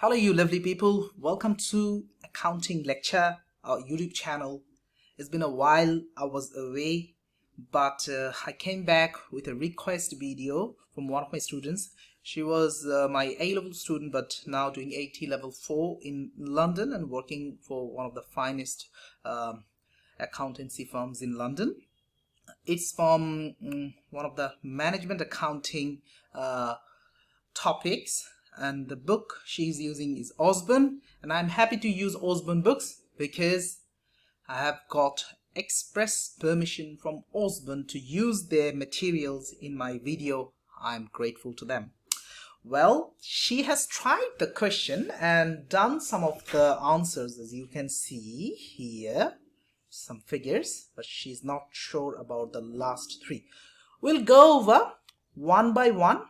Hello you lovely people, welcome to accounting lecture, our YouTube channel. It's been a while I was away, but I came back with a request video from one of my students. She was my A-level student but now doing AAT level 4 in London and working for one of the finest accountancy firms in London. It's from one of the management accounting topics, and the book she's using is Osborne, and I'm happy to use Osborne books because I have got express permission from Osborne to use their materials in my video. I'm grateful to them. Well, she has tried the question and done some of the answers, as you can see here, some figures, but she's not sure about the last three. We'll go over one by one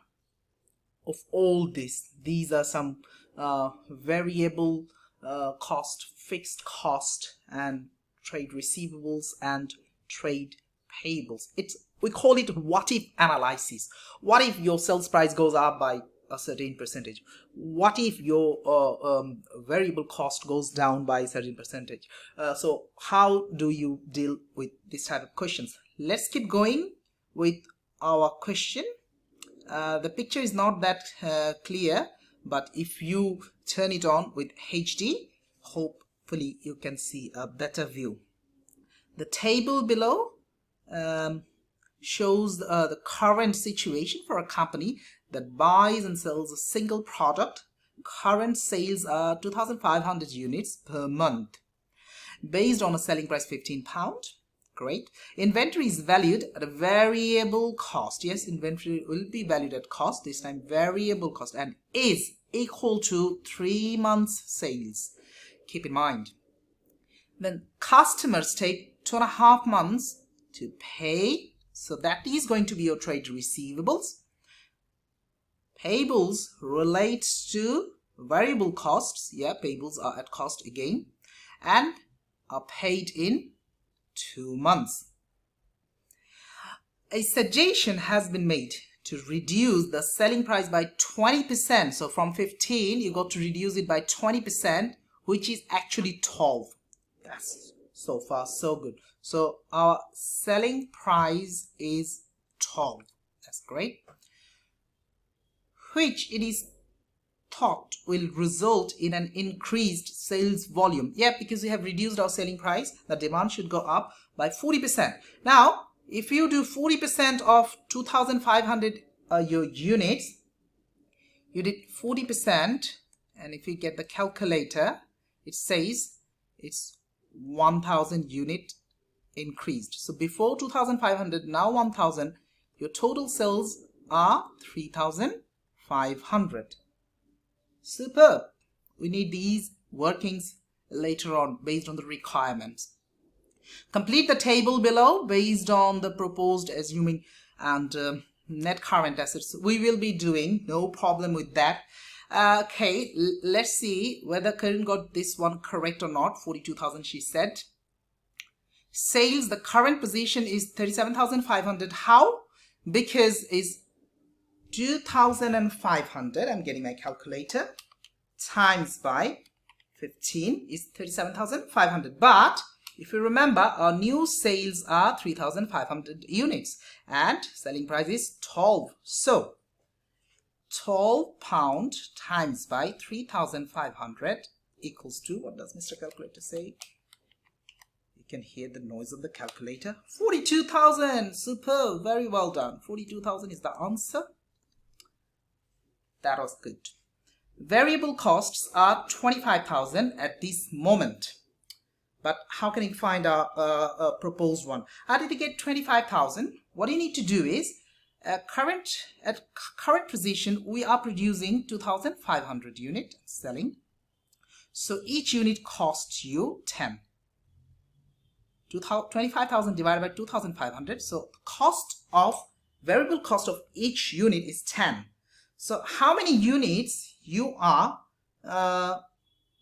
of all this. These are some variable cost, fixed cost, and trade receivables and trade payables. We call it what if analysis. What if your sales price goes up by a certain percentage? What if your variable cost goes down by a certain percentage? So how do you deal with this type of questions? Let's keep going with our question. The picture is not that clear, but if you turn it on with HD, hopefully you can see a better view. The table below shows the current situation for a company that buys and sells a single product. Current sales are 2,500 units per month based on a selling price £15. Great. Inventory is valued at a variable cost. Yes, inventory will be valued at cost, this time variable cost, and is equal to 3 months sales. Keep in mind. Then customers take 2.5 months to pay, so that is going to be your trade receivables. Payables relates to variable costs. Yeah, payables are at cost again and are paid in 2 months. A suggestion has been made to reduce the selling price by 20%. So from 15, you got to reduce it by 20%, which is actually 12. That's so far so good. So our selling price is 12. That's great. Which it is thought will result in an increased sales volume. Yeah, because we have reduced our selling price, the demand should go up by 40%. Now, if you do 40% of 2,500 your units, you did 40%, and if you get the calculator, it says it's 1,000 unit increased. So before 2,500, now 1,000, your total sales are 3,500. Superb. We need these workings later on based on the requirements. Complete the table below based on the proposed assuming and net current assets. We will be doing, no problem with that. Okay, let's see whether Karin got this one correct or not. 42,000 she said. Sales, the current position is 37,500. How? Because is 2,500, I'm getting my calculator, times by 15 is 37,500. But if you remember, our new sales are 3,500 units and selling price is 12. So £12 times by 3,500 equals to, what does Mr. Calculator say? You can hear the noise of the calculator. 42,000. Superb. Very well done. 42,000 is the answer. That was good. Variable costs are 25,000 at this moment. But how can you find our proposed one? How did you get 25,000? What you need to do is, at current position, we are producing 2,500 unit selling. So each unit costs you 10. 25,000 divided by 2,500. So variable cost of each unit is 10. So how many units you are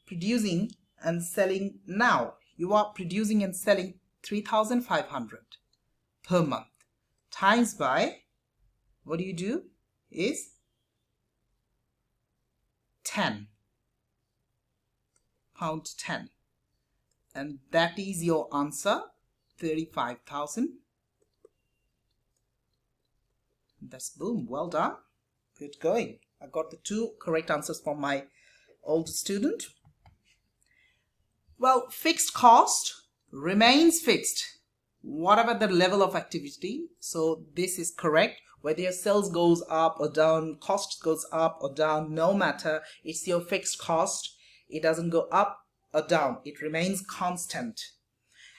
producing and selling now? You are producing and selling 3,500 per month times by, what do? Is 10. pound 10. And that is your answer, 35,000. That's boom, well done. Good going. I got the 2 correct answers from my old student. Well, fixed cost remains fixed, whatever the level of activity. So this is correct. Whether your sales goes up or down, cost goes up or down, no matter, it's your fixed cost. It doesn't go up or down. It remains constant.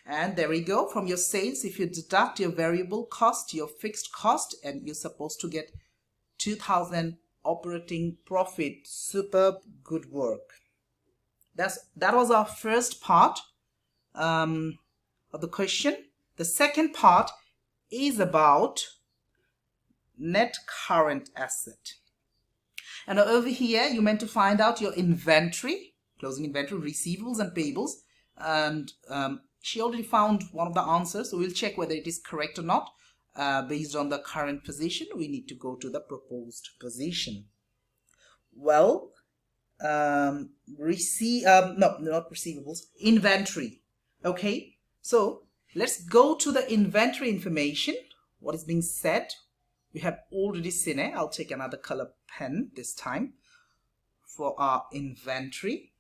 And there we go. From your sales, if you deduct your variable cost, your fixed cost, and you're supposed to get 2,000 operating profit. Superb, good work. That was our first part of the question. The second part is about net current asset. And over here, you're meant to find out your inventory, closing inventory, receivables and payables. And she already found one of the answers, so we'll check whether it is correct or not. Based on the current position, we need to go to the proposed position. Well, no, not receivables, inventory. Okay, so let's go to the inventory information. What is being said? We have already seen it. I'll take another color pen this time for our inventory.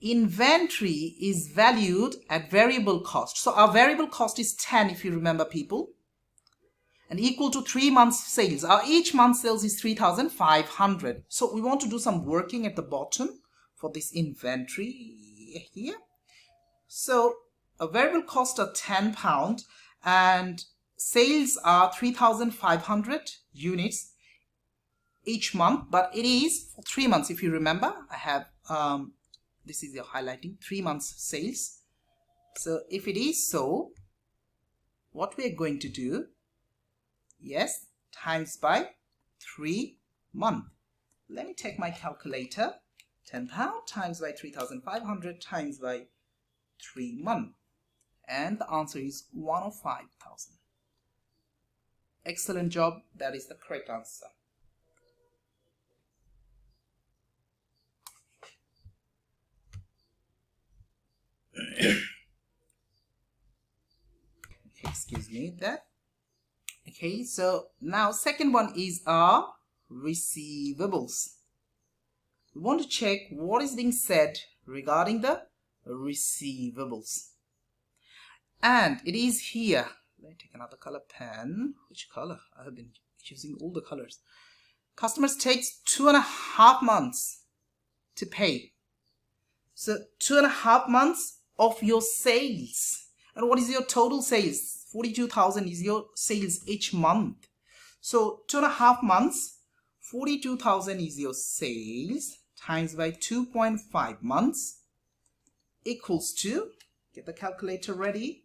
Inventory is valued at variable cost. So our variable cost is 10, if you remember, people, and equal to 3 months sales. Our each month sales is 3,500. So we want to do some working at the bottom for this inventory here. So a variable cost of £10 and sales are 3,500 units each month, but it is for 3 months. If you remember, I have this is your highlighting 3 months sales. So if it is so, what we're going to do, yes, times by 3 months. Let me take my calculator. £10 times by 3,500 times by 3 months. And the answer is 105,000. Excellent job. That is the correct answer. Excuse me that. Okay, so now second one is our receivables. We want to check what is being said regarding the receivables. And it is here. Let me take another color pen. Which color? I have been using all the colors. Customers takes 2.5 months to pay. So 2.5 months of your sales. And what is your total sales? 42,000 is your sales each month. So 2.5 months, 42,000 is your sales times by 2.5 months equals to, get the calculator ready,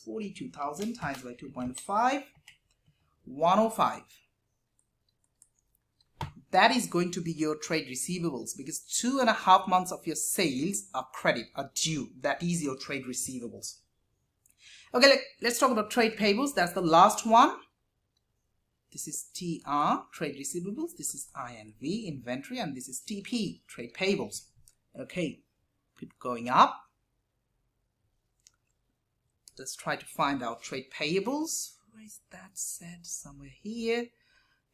42,000 times by 2.5, 105. That is going to be your trade receivables, because 2.5 months of your sales are credit, are due. That is your trade receivables. Okay, let's talk about trade payables. That's the last one. This is TR, trade receivables. This is INV, inventory, and this is TP, trade payables. Okay, keep going up. Let's try to find out trade payables. Where is that said? Somewhere here.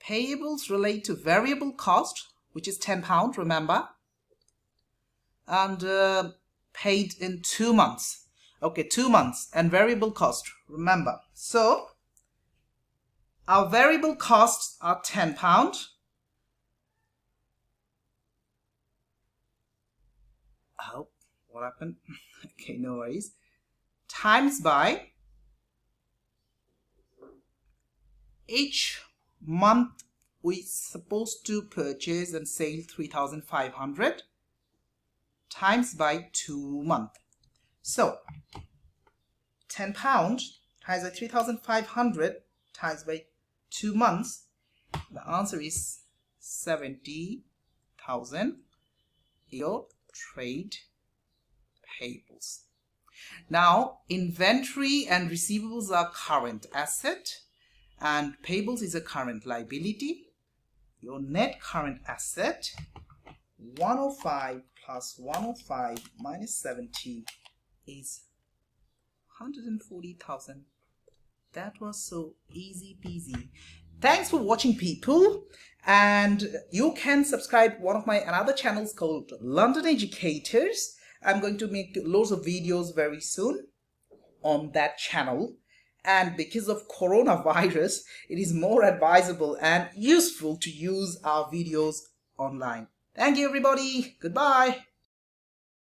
Payables relate to variable cost, which is £10, remember, and paid in 2 months. Okay, 2 months and variable cost, remember. So our variable costs are £10. Oh, what happened? Okay, no worries. Times by each month we supposed to purchase and sell 3,500 times by 2 months. So £10 times by 3,500 times by 2 months. The answer is 70,000. Your trade payables. Now, inventory and receivables are current asset, and payables is a current liability. Your net current asset 105 plus 105 minus 70 is 140,000. That was so easy peasy. Thanks for watching, people, and you can subscribe one of my another channels called London Educators. I'm going to make loads of videos very soon on that channel, and because of coronavirus, it is more advisable and useful to use our videos online. Thank you, everybody. Goodbye.